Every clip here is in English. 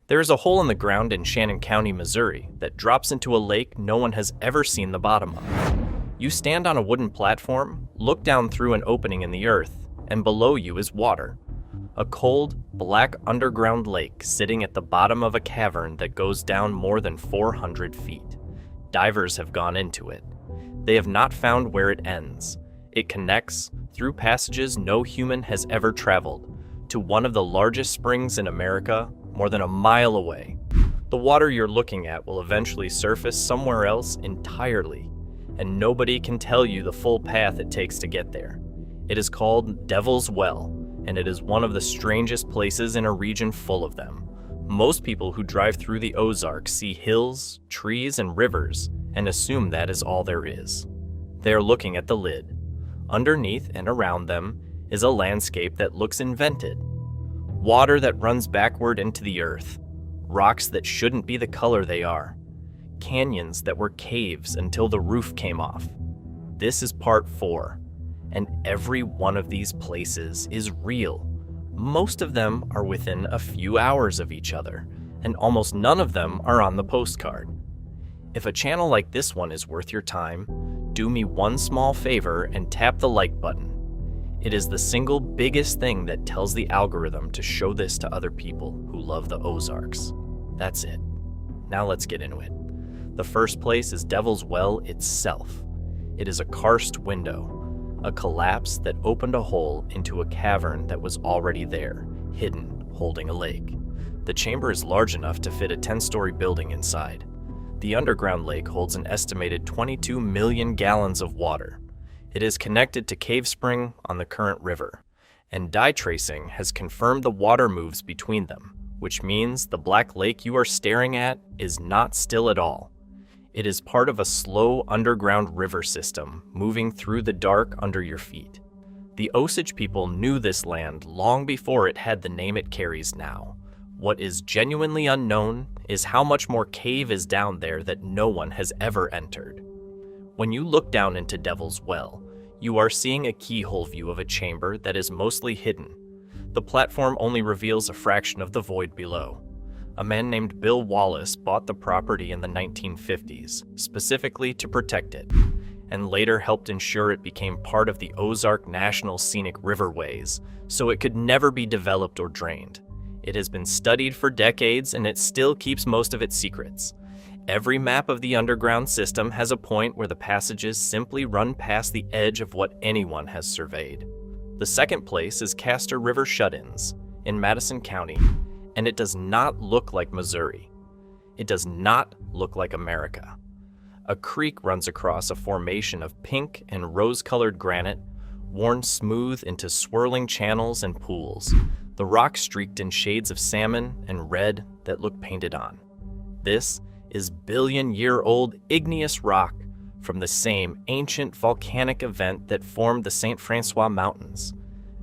There is a hole in the ground in Shannon County, Missouri, that drops into a lake no one has ever seen the bottom of. You stand on a wooden platform, look down through an opening in the earth, and below you is water. A cold, black underground lake sitting at the bottom of a cavern that goes down more than 400 feet. Divers have gone into it. They have not found where it ends. It connects, through passages no human has ever traveled, to one of the largest springs in America, more than a mile away. The water you're looking at will eventually surface somewhere else entirely, and nobody can tell you the full path it takes to get there. It is called Devil's Well, and it is one of the strangest places in a region full of them. Most people who drive through the Ozarks see hills, trees, and rivers, and assume that is all there is. They are looking at the lid. Underneath and around them is a landscape that looks invented. Water that runs backward into the earth. Rocks that shouldn't be the color they are. Canyons that were caves until the roof came off. This is part 4, and every one of these places is real. Most of them are within a few hours of each other, and almost none of them are on the postcard. If a channel like this one is worth your time, do me one small favor and tap the like button. It is the single biggest thing that tells the algorithm to show this to other people who love the Ozarks. That's it. Now let's get into it. The first place is Devil's Well itself. It is a karst window, a collapse that opened a hole into a cavern that was already there, hidden, holding a lake. The chamber is large enough to fit a 10-story building inside. The underground lake holds an estimated 22 million gallons of water. It is connected to Cave Spring on the current river, and dye tracing has confirmed the water moves between them, which means the black lake you are staring at is not still at all. It is part of a slow underground river system moving through the dark under your feet. The Osage people knew this land long before it had the name it carries now. What is genuinely unknown is how much more cave is down there that no one has ever entered. When you look down into Devil's Well, you are seeing a keyhole view of a chamber that is mostly hidden. The platform only reveals a fraction of the void below. A man named Bill Wallace bought the property in the 1950s, specifically to protect it, and later helped ensure it became part of the Ozark National Scenic Riverways, so it could never be developed or drained. It has been studied for decades, and it still keeps most of its secrets. Every map of the underground system has a point where the passages simply run past the edge of what anyone has surveyed. The second place is Castor River Shut-ins in Madison County, and it does not look like Missouri. It does not look like America. A creek runs across a formation of pink and rose-colored granite, worn smooth into swirling channels and pools, the rock streaked in shades of salmon and red that look painted on. This is billion-year-old igneous rock from the same ancient volcanic event that formed the St. Francois Mountains,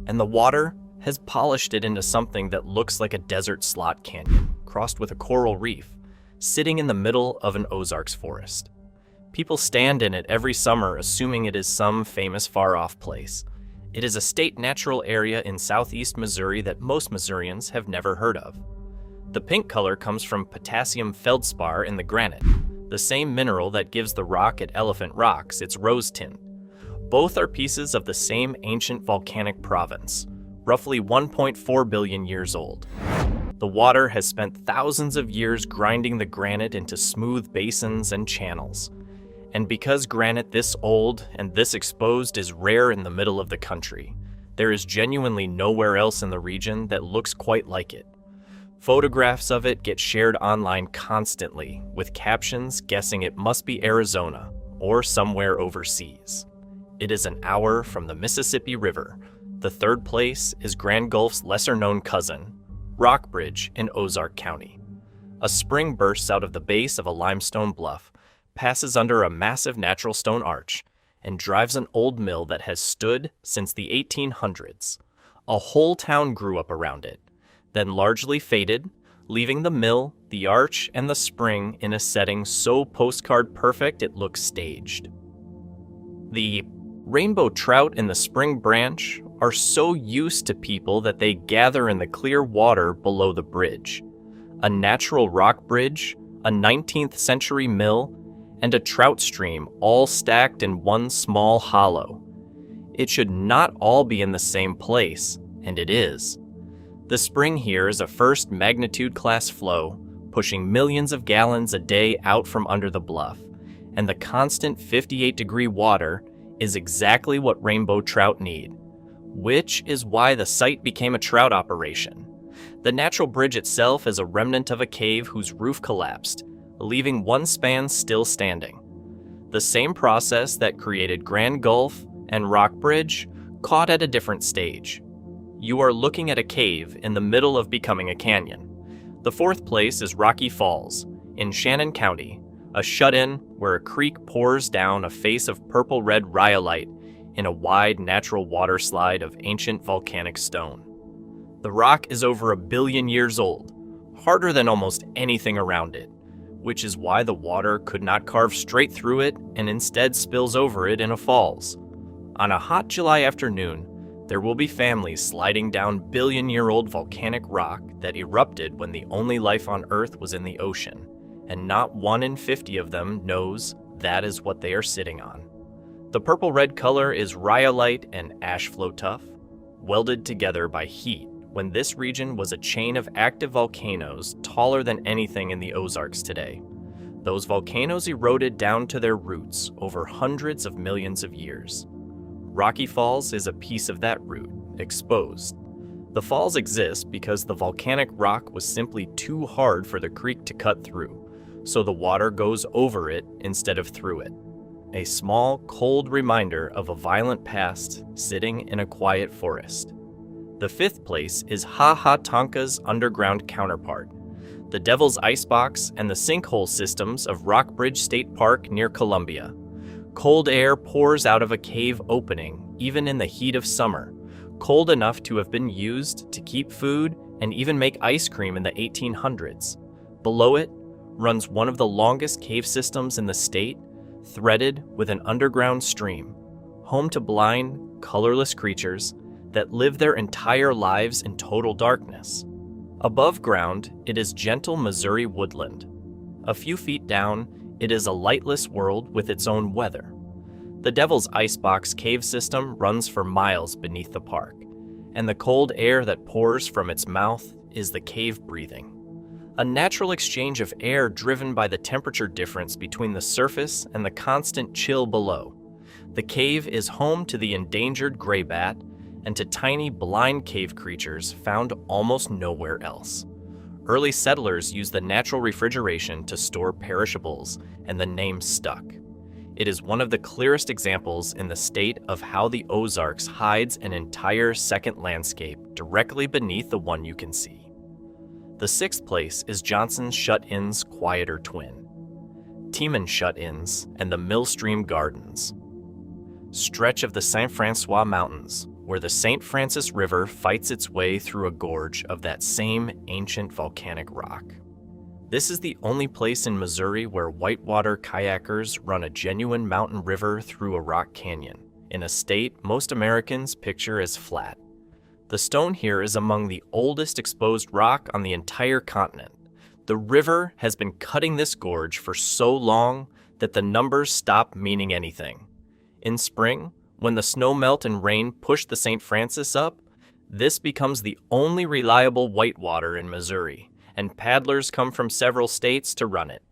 and the water has polished it into something that looks like a desert slot canyon, crossed with a coral reef, sitting in the middle of an Ozarks forest. People stand in it every summer assuming it is some famous far-off place. It is a state natural area in southeast Missouri that most Missourians have never heard of. The pink color comes from potassium feldspar in the granite, the same mineral that gives the rock at Elephant Rocks its rose tint. Both are pieces of the same ancient volcanic province, roughly 1.4 billion years old. The water has spent thousands of years grinding the granite into smooth basins and channels. And because granite this old and this exposed is rare in the middle of the country, there is genuinely nowhere else in the region that looks quite like it. Photographs of it get shared online constantly, with captions guessing it must be Arizona or somewhere overseas. It is an hour from the Mississippi River. The third place is Grand Gulf's lesser-known cousin, Rockbridge in Ozark County. A spring bursts out of the base of a limestone bluff, passes under a massive natural stone arch, and drives an old mill that has stood since the 1800s. A whole town grew up around it, then largely faded, leaving the mill, the arch, and the spring in a setting so postcard perfect it looks staged. The rainbow trout in the spring branch are so used to people that they gather in the clear water below the bridge. a natural rock bridge, a 19th century mill, and a trout stream all stacked in one small hollow. It should not all be in the same place, and it is. The spring here is a first magnitude class flow, pushing millions of gallons a day out from under the bluff, and the constant 58-degree water is exactly what rainbow trout need, which is why the site became a trout operation. The natural bridge itself is a remnant of a cave whose roof collapsed, leaving one span still standing. The same process that created Grand Gulf and Rockbridge caught at a different stage. You are looking at a cave in the middle of becoming a canyon. The fourth place is Rocky Falls in Shannon County, a shut-in where a creek pours down a face of purple-red rhyolite in a wide natural water slide of ancient volcanic stone. The rock is over 1 billion years old, harder than almost anything around it, which is why the water could not carve straight through it and instead spills over it in a falls. On a hot July afternoon, there will be families sliding down billion-year-old volcanic rock that erupted when the only life on Earth was in the ocean, and not 1 in 50 of them knows that is what they are sitting on. The purple-red color is rhyolite and ash flow tuff, welded together by heat when this region was a chain of active volcanoes taller than anything in the Ozarks today. Those volcanoes eroded down to their roots over hundreds of millions of years. Rocky Falls is a piece of that root, exposed. The falls exist because the volcanic rock was simply too hard for the creek to cut through, so the water goes over it instead of through it. A small, cold reminder of a violent past sitting in a quiet forest. The fifth place is Ha Ha Tonka's underground counterpart, the Devil's Icebox and the sinkhole systems of Rockbridge State Park near Columbia. Cold air pours out of a cave opening, even in the heat of summer, cold enough to have been used to keep food and even make ice cream in the 1800s. Below it runs one of the longest cave systems in the state, threaded with an underground stream, home to blind, colorless creatures that live their entire lives in total darkness. Above ground, it is gentle Missouri woodland. A few feet down, it is a lightless world with its own weather. The Devil's Icebox cave system runs for miles beneath the park, and the cold air that pours from its mouth is the cave breathing. A natural exchange of air driven by the temperature difference between the surface and the constant chill below. The cave is home to the endangered gray bat and to tiny blind cave creatures found almost nowhere else. Early settlers used the natural refrigeration to store perishables, and the name stuck. It is one of the clearest examples in the state of how the Ozarks hides an entire second landscape directly beneath the one you can see. The sixth place is Johnson's Shut-In's quieter twin, Tiemann Shut-Ins and the Millstream Gardens, stretch of the St. Francois Mountains, where the St. Francis River fights its way through a gorge of that same ancient volcanic rock. This is the only place in Missouri where whitewater kayakers run a genuine mountain river through a rock canyon, in a state most Americans picture as flat. The stone here is among the oldest exposed rock on the entire continent. The river has been cutting this gorge for so long that the numbers stop meaning anything. In spring, when the snow melt and rain push the St. Francis up, this becomes the only reliable whitewater in Missouri, and paddlers come from several states to run it.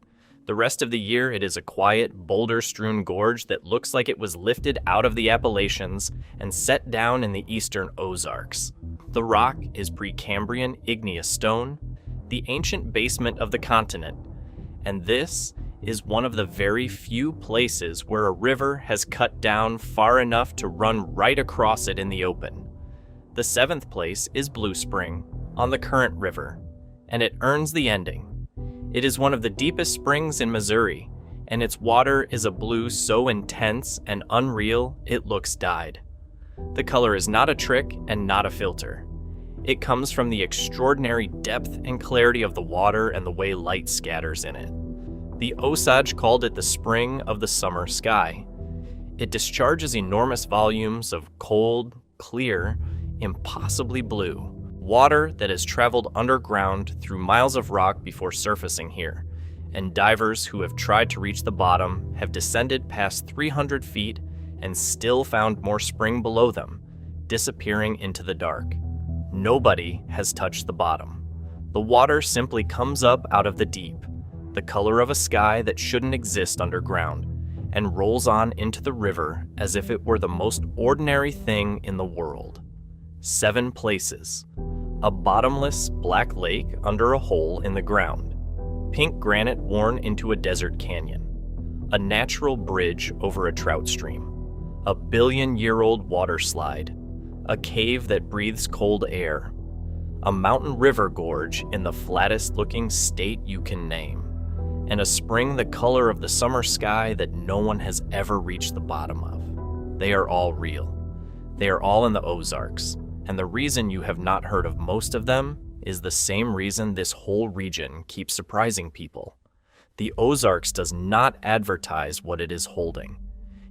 The rest of the year, it is a quiet, boulder-strewn gorge that looks like it was lifted out of the Appalachians and set down in the eastern Ozarks. The rock is Precambrian igneous stone, the ancient basement of the continent, and this is one of the very few places where a river has cut down far enough to run right across it in the open. The seventh place is Blue Spring, on the Current River, and it earns the ending. It is one of the deepest springs in Missouri, and its water is a blue so intense and unreal it looks dyed. The color is not a trick and not a filter. It comes from the extraordinary depth and clarity of the water and the way light scatters in it. The Osage called it the spring of the summer sky. It discharges enormous volumes of cold, clear, impossibly blue, Water that has traveled underground through miles of rock before surfacing here, and divers who have tried to reach the bottom have descended past 300 feet and still found more spring below them, disappearing into the dark. Nobody has touched the bottom. The water simply comes up out of the deep, the color of a sky that shouldn't exist underground, and rolls on into the river as if it were the most ordinary thing in the world. 7 places. A bottomless black lake under a hole in the ground. Pink granite worn into a desert canyon. A natural bridge over a trout stream. A billion-year-old water slide. A cave that breathes cold air. A mountain river gorge in the flattest-looking state you can name. And a spring the color of the summer sky that no one has ever reached the bottom of. They are all real. They are all in the Ozarks. And the reason you have not heard of most of them is the same reason this whole region keeps surprising people. The Ozarks does not advertise what it is holding.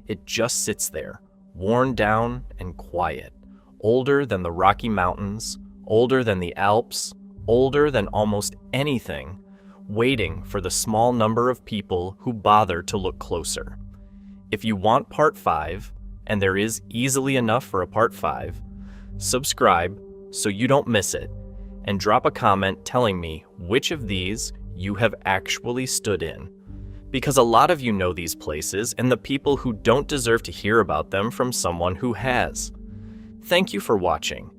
It just sits there, worn down and quiet, older than the Rocky Mountains, older than the Alps, older than almost anything, waiting for the small number of people who bother to look closer. If you want part 5, and there is easily enough for a part 5, subscribe so you don't miss it, and drop a comment telling me which of these you have actually stood in. Because a lot of you know these places and the people who don't deserve to hear about them from someone who has. Thank you for watching,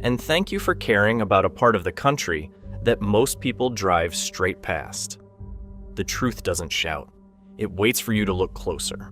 and thank you for caring about a part of the country that most people drive straight past. The truth doesn't shout. It waits for you to look closer.